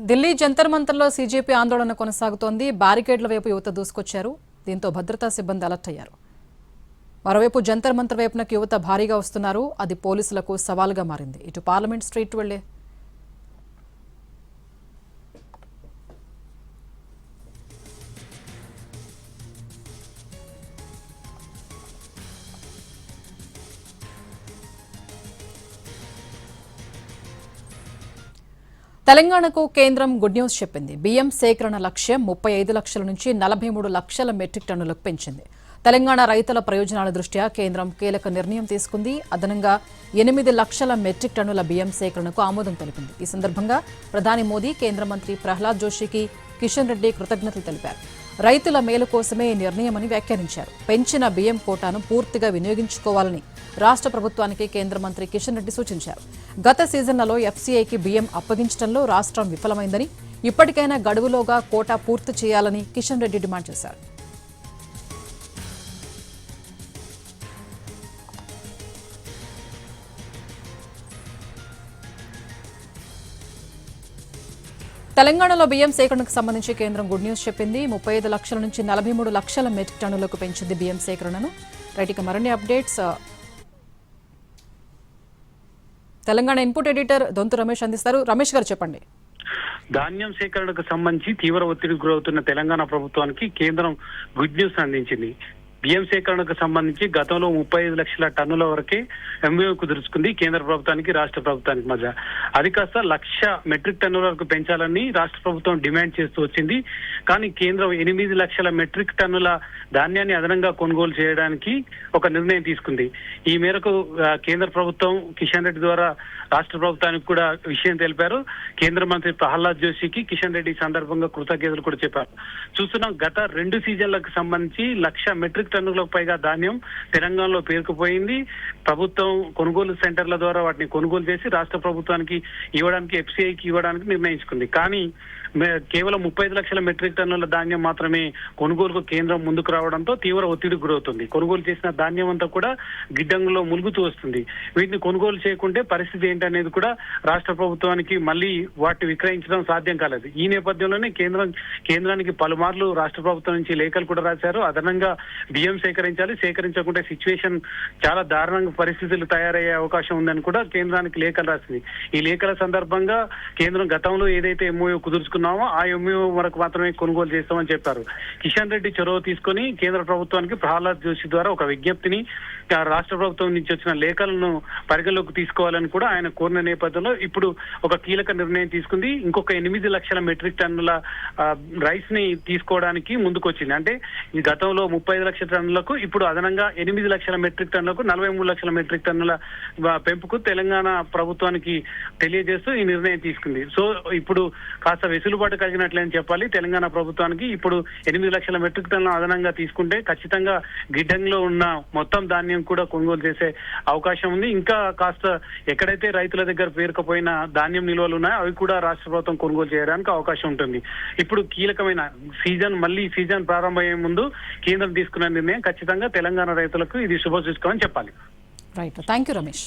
Delhi Jantar మంతర్లో CJP ఆందోళన కొనసాగుతోంది. బ్యారికేడ్ల వైపు యువత దూసుకొచ్చారు. దీంతో భద్రతా సిబ్బంది అలర్ట్ అయ్యారు. మరోవైపు జంతర్ మంతర్ వైపునకు యువత భారీగా వస్తున్నారు. అది పోలీసులకు సవాలుగా మారింది. ఇటు పార్లమెంట్ స్ట్రీట్ వెళ్లే తెలంగాణకు కేంద్రం గుడ్ న్యూస్ చెప్పింది. బియ్యం సేకరణ లక్ష్యం 35 లక్షల నుంచి 43 లక్షల మెట్రిక్ టన్నులకు పెంచింది. తెలంగాణ రైతుల ప్రయోజనాల దృష్ట్యా కేంద్రం కీలక నిర్ణయం తీసుకుంది. అదనంగా 8 లక్షల మెట్రిక్ టన్నుల బియ్యం సేకరణకు ఆమోదం తెలిపింది. ఈ సందర్భంగా ప్రధాని మోదీ కేంద్ర మంత్రి ప్రహ్లాద్ జోషికి కిషన్ రెడ్డి కృతజ్ఞతలు తెలిపారు. రైతుల మేలు కోసమే ఈ నిర్ణయమని వ్యాఖ్యానించారు. పెంచిన బియ్యం కోటాను పూర్తిగా వినియోగించుకోవాలని రాష్ట్ర ప్రభుత్వానికి కేంద్ర మంత్రి కిషన్ రెడ్డి సూచించారు. గత సీజన్లలో ఎఫ్సీఐకి బియ్యం అప్పగించడంలో రాష్ట్రం విఫలమైందని, ఇప్పటికైనా గడువులోగా కోటా పూర్తి చేయాలని కిషన్ రెడ్డి డిమాండ్ చేశారు. తెలంగాణలో బియ్యం సేకరణకు సంబంధించి కేంద్రం గుడ్ న్యూస్ చెప్పింది. 35 లక్షల నుంచి 43 లక్షల మెట్రిక్ టన్నులకు పెంచింది బియ్యం సేకరణను. రైట్, మరిన్ని updates Telangana input editor Donthu Ramesh అందిస్తారు. రమేష్ గారు చెప్పండి. ధాన్యం సేకరణకు సంబంధించి తీవ్ర ఒత్తిడికి గురవుతున్న తెలంగాణ ప్రభుత్వానికి కేంద్రం గుడ్ న్యూస్ అందించింది. బియ్యం సేకరణకు సంబంధించి గతంలో 35 లక్షల టన్నుల వరకే ఎంఓయూ కుదుర్చుకుంది కేంద్ర ప్రభుత్వానికి రాష్ట్ర ప్రభుత్వానికి మధ్య. అది కాస్త 1,00,000 మెట్రిక్ టన్నుల వరకు పెంచాలని రాష్ట్ర ప్రభుత్వం డిమాండ్ చేస్తూ వచ్చింది. కానీ కేంద్రం 8 లక్షల మెట్రిక్ టన్నుల ధాన్యాన్ని అదనంగా కొనుగోలు చేయడానికి ఒక నిర్ణయం తీసుకుంది. ఈ మేరకు కేంద్ర ప్రభుత్వం కిషన్ రెడ్డి ద్వారా రాష్ట్ర ప్రభుత్వానికి కూడా విషయం తెలిపారు. కేంద్ర మంత్రి ప్రహ్లాద్ జోషికి కిషన్ రెడ్డి సందర్భంగా కృతజ్ఞతలు కూడా చెప్పారు. చూస్తున్నాం, గత 2 సీజన్లకు సంబంధించి 1,00,000 మెట్రిక్ టన్నులకు పైగా ధాన్యం తెలంగాణలో పేరుకుపోయింది. ప్రభుత్వం కొనుగోలు సెంటర్ల ద్వారా వాటిని కొనుగోలు చేసి రాష్ట్ర ప్రభుత్వానికి ఇవ్వడానికి, ఎఫ్సీఐకి ఇవ్వడానికి నిర్ణయించుకుంది. కానీ కేవలం 35 లక్షల మెట్రిక్ టన్నుల ధాన్యం మాత్రమే కొనుగోలుకు కేంద్రం ముందుకు రావడంతో తీవ్ర ఒత్తిడికి గురవుతుంది. కొనుగోలు చేసిన ధాన్యం అంతా కూడా గిడ్డంగులో ములుగుతూ వస్తుంది. వీటిని కొనుగోలు చేయకుంటే పరిస్థితి ఏంటనేది కూడా రాష్ట్ర ప్రభుత్వానికి మళ్ళీ వాటిని విక్రయించడం సాధ్యం కాలేదు. ఈ నేపథ్యంలోనే కేంద్రానికి పలుమార్లు రాష్ట్ర ప్రభుత్వం నుంచి లేఖలు కూడా రాశారు. అదనంగా బియ్యం సేకరించకుంటే సిచ్యువేషన్ చాలా దారుణంగా పరిస్థితులు తయారయ్యే అవకాశం ఉందని కూడా కేంద్రానికి లేఖలు రాసింది. ఈ లేఖల సందర్భంగా కేంద్రం గతంలో ఏదైతే ఎంఓయూ కుదుర్చుకున్నామో ఆ ఎంఓయూ వరకు మాత్రమే కొనుగోలు చేస్తామని చెప్పారు. కిషన్ రెడ్డి చొరవ తీసుకుని కేంద్ర ప్రభుత్వానికి ప్రహ్లాద్ జోషి ద్వారా ఒక విజ్ఞప్తిని రాష్ట్ర ప్రభుత్వం నుంచి వచ్చిన లేఖలను పరిగణలోకి తీసుకోవాలని కూడా ఆయన కోరిన నేపథ్యంలో ఇప్పుడు ఒక కీలక నిర్ణయం తీసుకుంది. ఇంకొక 8 లక్షల మెట్రిక్ టన్నుల రైస్ ని తీసుకోవడానికి ముందుకొచ్చింది. అంటే ఈ గతంలో 35 లక్షల టన్నులకు ఇప్పుడు అదనంగా 8 లక్షల మెట్రిక్ టన్నులకు 43 లక్షల మెట్రిక్ టన్నుల పెంపుకు తెలంగాణ ప్రభుత్వానికి తెలియజేస్తూ ఈ నిర్ణయం తీసుకుంది. సో ఇప్పుడు కాస్త వెసులుబాటు కలిగినట్లని చెప్పాలి తెలంగాణ ప్రభుత్వానికి. ఇప్పుడు 8 లక్షల మెట్రిక్ టన్నుల అదనంగా తీసుకుంటే ఖచ్చితంగా గిడ్డంగిలో ఉన్న మొత్తం ధాన్యం కూడా కొనుగోలు చేసే అవకాశం ఉంది. ఇంకా కాస్త ఎక్కడైతే రైతుల దగ్గర పేరుకుపోయిన ధాన్యం నిల్వలు ఉన్నాయో అవి కూడా రాష్ట్ర ప్రభుత్వం కొనుగోలు చేయడానికి అవకాశం ఉంటుంది. ఇప్పుడు కీలకమైన సీజన్ ప్రారంభమయ్యే ముందు కేంద్రం తీసుకున్న నిర్ణయం ఖచ్చితంగా తెలంగాణ రైతులకు ఇది శుభసూచకం అని చెప్పాలి. Right, thank you Ramesh.